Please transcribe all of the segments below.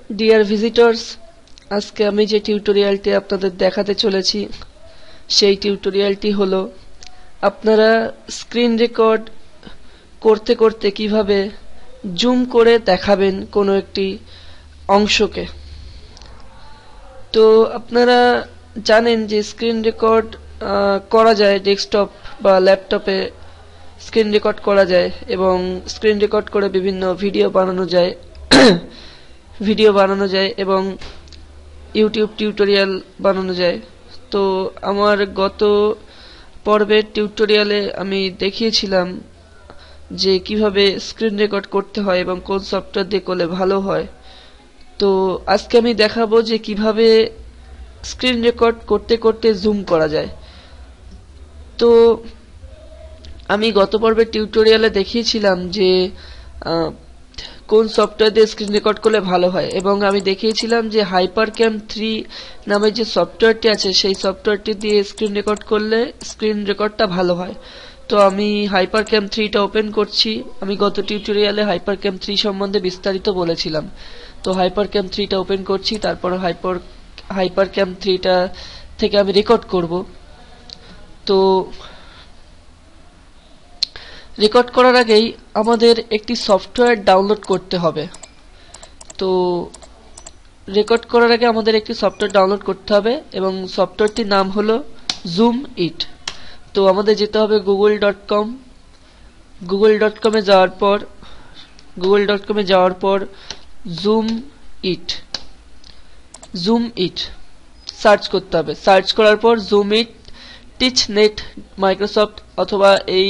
Deer visitors, আজকে আমি যে টিউটোরিয়ালটি আপনাদের দেখাতে চলেছি সেই টিউটোরিয়ালটি হলো আপনারা স্ক্রিন রেকর্ড করতে করতে কিভাবে জুম করে দেখাবেন কোনো একটি অংশকে। তো আপনারা জানেন যে স্ক্রিন রেকর্ড করা যায় ডেস্কটপ বা ল্যাপটপে স্ক্রিন রেকর্ড করা যায় এবং স্ক্রিন রেকর্ড করে বিভিন্ন ভিডিও বানানো যায় এবং ইউটিউব টিউটোরিয়াল বানানো যায়। তো আমার গত পর্বের টিউটোরিয়ালে আমি দেখিয়েছিলাম যে কিভাবে স্ক্রিন রেকর্ড করতে হয় এবং কোন সফটওয়্যার দিয়ে করলে ভালো হয়। তো আজকে আমি দেখাবো যে কিভাবে স্ক্রিন রেকর্ড করতে করতে জুম করা যায়। তো আমি গত পর্বের টিউটোরিয়ালে দেখিয়েছিলাম যে কোন সফটওয়্যার দিয়ে স্ক্রিন রেকর্ড করলে ভালো হয় এবং আমি দেখিয়েছিলাম যে HyperCam 3 নামে যে সফটওয়্যারটি আছে সেই সফটওয়্যারটি দিয়ে স্ক্রিন রেকর্ড করলে স্ক্রিন রেকর্ডটা ভালো হয়। তো আমি HyperCam 3টা ওপেন করছি। আমি গত টিউটোরিয়ালে HyperCam 3 সম্বন্ধে বিস্তারিত বলেছিলাম। তো HyperCam 3টা ওপেন করছি, তারপর HyperCam 3টা থেকে আমি রেকর্ড করব। তো রেকর্ড করার আগেই আমাদের একটি সফটওয়্যার ডাউনলোড করতে হবে। তো রেকর্ড করার আগে আমাদের একটি সফটওয়্যার ডাউনলোড করতে হবে এবং সফটওয়্যারটির নাম হলো জুম ইট। তো আমাদের যেতে হবে google.com। google.com-এ যাওয়ার পর জুম ইট সার্চ করতে হবে। সার্চ করার পর জুম ইট টিচনেট মাইক্রোসফট অথবা এই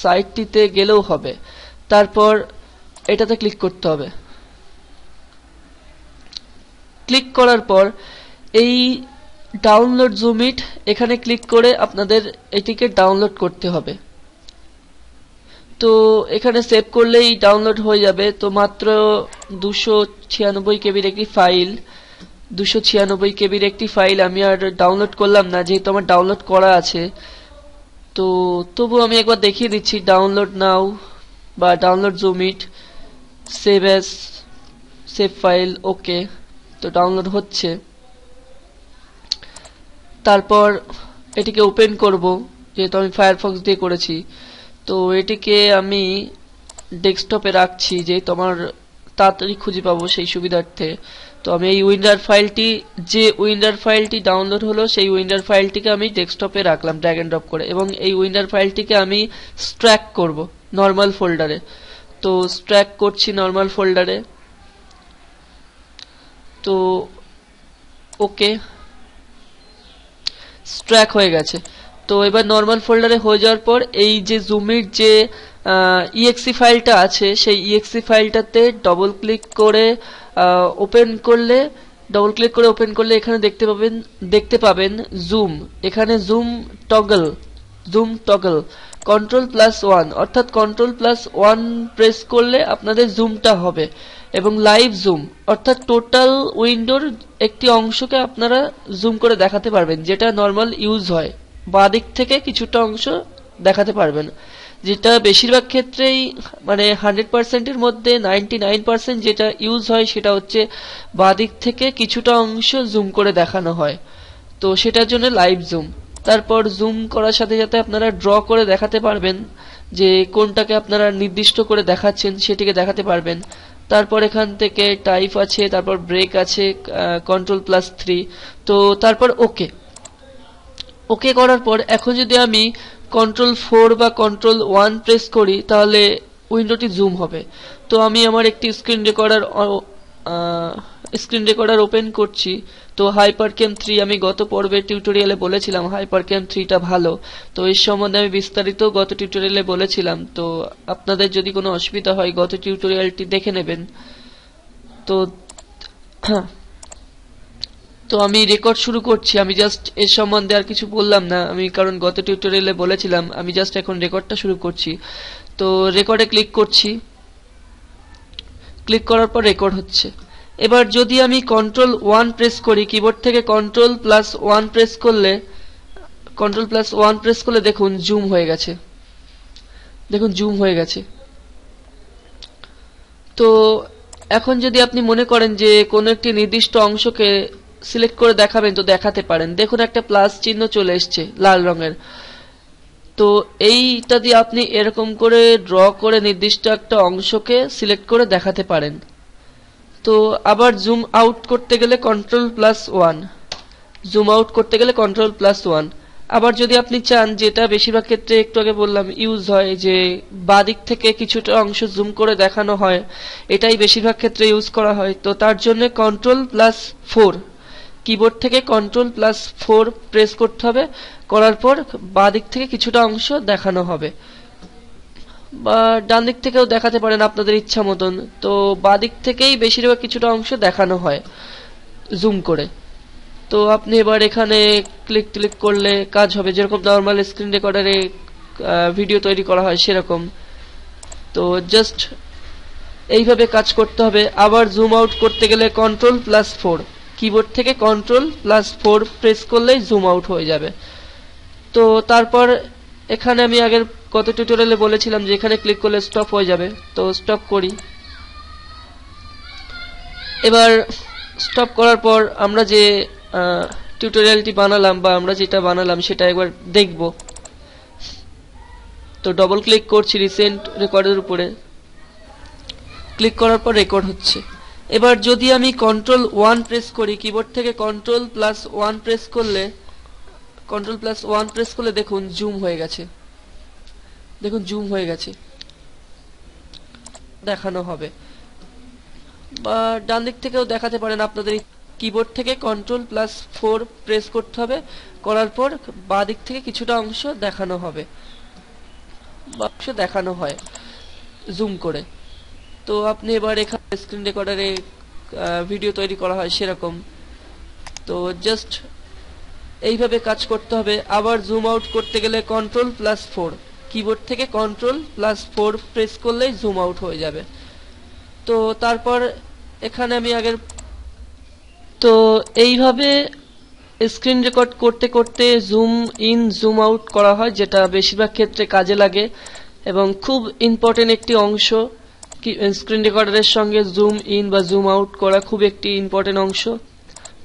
সাইটটিতে গেলেও হবে। তারপর এটাতে ক্লিক করতে হবে। ক্লিক করার পর এই ডাউনলোড জুম ইট এখানে ক্লিক করে আপনাদের এটিকে ডাউনলোড করতে হবে। তো এখানে সেভ করলেই ডাউনলোড হয়ে যাবে। তো মাত্র 296 কেবির একটি ফাইল, 296 কেবির একটি ফাইল আমি আর ডাউনলোড করলাম না, যেহেতু আমার ডাউনলোড করা আছে। তো তবু আমি একবার দেখিয়ে দিচ্ছি, ডাউনলোড নাও বা ডাউনলোড জুম ইট, সেভ ফাইল, ওকে। তো ডাউনলোড হচ্ছে। তারপর এটিকে ওপেন করব, যেহেতু আমি ফায়ারফক্স দিয়ে করেছি। তো এটিকে আমি ডেস্কটপে রাখছি, যেহেতু আমার তাড়াতাড়ি খুঁজে পাবো সেই সুবিধার্থে। তো আমি এই উইন্ডার ফাইলটি ডাউনলোড হলো সেই উইন্ডার ফাইলটিকে আমি ডেস্কটপে রাখলাম ড্র্যাগ এন্ড ড্রপ করে, এবং এই উইন্ডার ফাইলটিকে আমি স্ট্র্যাক করব নরমাল ফোল্ডারে। তো স্ট্র্যাক করছি নরমাল ফোল্ডারে। তো ওকে, স্ট্র্যাক হয়ে গেছে। তো এবার নরমাল ফোল্ডারে হয়ে যাওয়ার পর এই যে জুমের যে exe ফাইলটা আছে সেই exe ফাইলটাতে ডবল ক্লিক করে ওপেন করলে এখানে দেখতে পাবেন জুম। এখানে জুম টগল Ctrl+1 অর্থাৎ Ctrl+1 প্রেস করলে আপনাদের জুমটা হবে এবং লাইভ জুম অর্থাৎ টোটাল উইন্ডোর একটি অংশকে আপনারা জুম করে দেখাতে পারবেন, যেটা নরমাল ইউজ হয়। বাঁ দিক থেকে কিছুটা অংশ দেখাতে পারবেন, যেটা বেশিরভাগ ক্ষেত্রেই মানে 100% এর মধ্যে 99% যেটা ইউজ হয় সেটা হচ্ছে বাঁ দিক থেকে কিছুটা অংশ জুম করে দেখানো হয়। তো সেটার জন্য লাইভ জুম। তারপর জুম করার সাথে সাথে আপনারা ড্র করে দেখাতে পারবেন, যে কোনটাকে আপনারা নির্দিষ্ট করে দেখাচ্ছেন সেটিকে দেখাতে পারবেন। তারপর এখান থেকে টাইপ আছে, তারপর ব্রেক আছে, Ctrl+3। তো তারপর ওকে করার পর এখন যদি আমি Ctrl+4 বা Ctrl+1 প্রেস করি তাহলে উইন্ডোটি জুম হবে। তো আমি আমার একটি স্ক্রিন রেকর্ডার ওপেন করছি। তো HyperCam 3 আমি গত পর্বের টিউটোরিয়ালে বলেছিলাম HyperCam 3টা ভালো। তো এর সম্বন্ধে আমি বিস্তারিত গত টিউটোরিয়ালে বলেছিলাম। তো আপনাদের যদি কোনো অসুবিধা হয় গত টিউটোরিয়ালটি দেখে নেবেন। তো আমি রেকর্ড শুরু করছি। আমি জাস্ট এর সম্বন্ধে আর কিছু বললাম না, আমি কারণ গত টিউটোরিয়ালে বলেছিলাম। আমি জাস্ট এখন রেকর্ডটা শুরু করছি। তো রেকর্ডে ক্লিক করছি। ক্লিক করার পর রেকর্ড হচ্ছে। এবার যদি আমি Ctrl+1 প্রেস করি, কিবোর্ড থেকে Ctrl+1 প্রেস করলে দেখুন জুম হয়ে গেছে। তো এখন যদি আপনি মনে করেন যে কোনো একটি নির্দিষ্ট অংশকে সিলেক্ট করে দেখাবেন, তো দেখাতে পারেন। দেখুন একটা প্লাস চিহ্ন চলে এসছে লাল রঙের। তো এইটা দিয়ে আপনি এরকম করে ড্র করে নির্দিষ্ট একটা অংশকে সিলেক্ট করে দেখাতে পারেন। তো আবার জুম আউট করতে গেলে Ctrl+1, জুম আউট করতে গেলে Ctrl+1। আবার যদি আপনি চান, যেটা বেশিরভাগ ক্ষেত্রে একটু আগে বললাম ইউজ হয়, যে বাদিক থেকে কিছুটা অংশ জুম করে দেখানো হয়, এটাই বেশিরভাগ ক্ষেত্রে ইউজ করা হয়। তো তার জন্য Ctrl+4, কিবোর্ড থেকে Ctrl+4 প্রেস করতে হবে। করার পর বাদিক থেকে কিছুটা অংশ দেখানো হবে, বা ডান দিক থেকেও দেখাতে পারেন আপনাদের ইচ্ছা মতন। তো বাদিক থেকেই বেশিরভাগ কিছুটা অংশ দেখানো হয় জুম করে। তো আপনি এবার এখানে ক্লিক করলে কাজ হবে, যেরকম নর্মাল স্ক্রিন রেকর্ডারে ভিডিও তৈরি করা হয় সেরকম। তো জাস্ট এইভাবে কাজ করতে হবে। আবার জুম আউট করতে গেলে Ctrl+4, কিবোর্ড থেকে Ctrl+4 প্রেস করলেই জুম আউট হয়ে যাবে। তো তারপর এখানে আমি আগের গত টিউটোরিয়ালে বলেছিলাম যে এখানে ক্লিক করলে স্টপ হয়ে যাবে। তো স্টপ করি। এবার স্টপ করার পর আমরা যে টিউটোরিয়ালটি বানালাম, বা আমরা যেটা বানালাম সেটা একবার দেখব। তো ডবল ক্লিক করছি রিসেন্ট রেকর্ডের উপরে। ক্লিক করার পর রেকর্ড হচ্ছে। এবার যদি আমি Ctrl+1 প্রেস করি, কিবোর্ড থেকে Ctrl+1 প্রেস করলে দেখুন জুম হয়ে গেছে। দেখুন জুম হয়ে গেছে, দেখানো হবে। বা ডান দিক থেকেও দেখাতে পারেন আপনাদের। কিবোর্ড থেকে Ctrl+4 প্রেস করতে হবে। করার পর বাঁ দিক থেকে কিছুটা অংশ দেখানো হবে, অংশ দেখানো হয় জুম করে। তো আপনি এবার এখানে স্ক্রিন রেকর্ডারে ভিডিও তৈরি করা হয় সেরকম। তো জাস্ট এইভাবে কাজ করতে হবে। আবার জুম আউট করতে গেলে Ctrl+4, কিবোর্ড থেকে Ctrl+4 প্রেস করলেই জুম আউট হয়ে যাবে। তো তারপর এখানে আমি তো এইভাবে স্ক্রিন রেকর্ড করতে করতে জুম ইন জুম আউট করা হয়, যেটা বেশিরভাগ ক্ষেত্রে কাজে লাগে এবং খুব ইম্পর্টেন্ট একটি অংশ। স্ক্রিন রেকর্ডারের সঙ্গে জুম ইন বা জুম আউট করা খুব একটি ইম্পর্টেন্ট অংশ।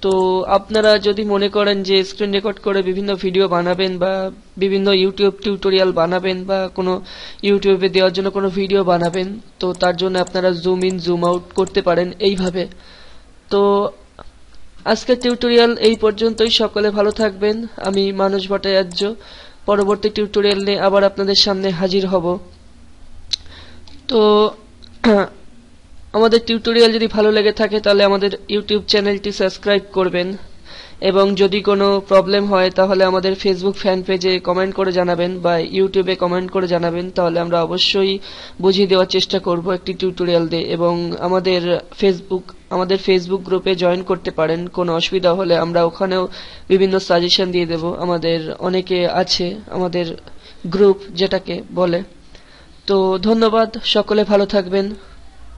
তো আপনারা যদি মনে করেন যে স্ক্রিন রেকর্ড করে বিভিন্ন ভিডিও বানাবেন, বা বিভিন্ন ইউটিউব টিউটোরিয়াল বানাবেন, বা কোনো ইউটিউবে দেওয়ার জন্য কোনো ভিডিও বানাবেন, তো তার জন্য আপনারা জুম ইন জুম আউট করতে পারেন এইভাবে। তো আজকের টিউটোরিয়াল এই পর্যন্তই। সকলে ভালো থাকবেন। আমি মানস ভট্টাচার্য। পরবর্তী টিউটোরিয়াল নিয়ে আবার আপনাদের সামনে হাজির হব। তো আমাদের টিউটোরিয়াল যদি ভালো লেগে থাকে তাহলে আমাদের ইউটিউব চ্যানেলটি সাবস্ক্রাইব করবেন, এবং যদি কোনো প্রবলেম হয় তাহলে আমাদের ফেসবুক ফ্যান পেজে কমেন্ট করে জানাবেন, বা ইউটিউবে কমেন্ট করে জানাবেন। তাহলে আমরা অবশ্যই বুঝিয়ে দেওয়ার চেষ্টা করব একটি টিউটোরিয়াল দিয়ে। এবং আমাদের ফেসবুক গ্রুপে জয়েন করতে পারেন। কোনো অসুবিধা হলে আমরা ওখানেও বিভিন্ন সাজেশন দিয়ে দেব। আমাদের অনেকে আছে আমাদের গ্রুপ যেটাকে বলে। তো ধন্যবাদ, সকলে ভালো থাকবেন।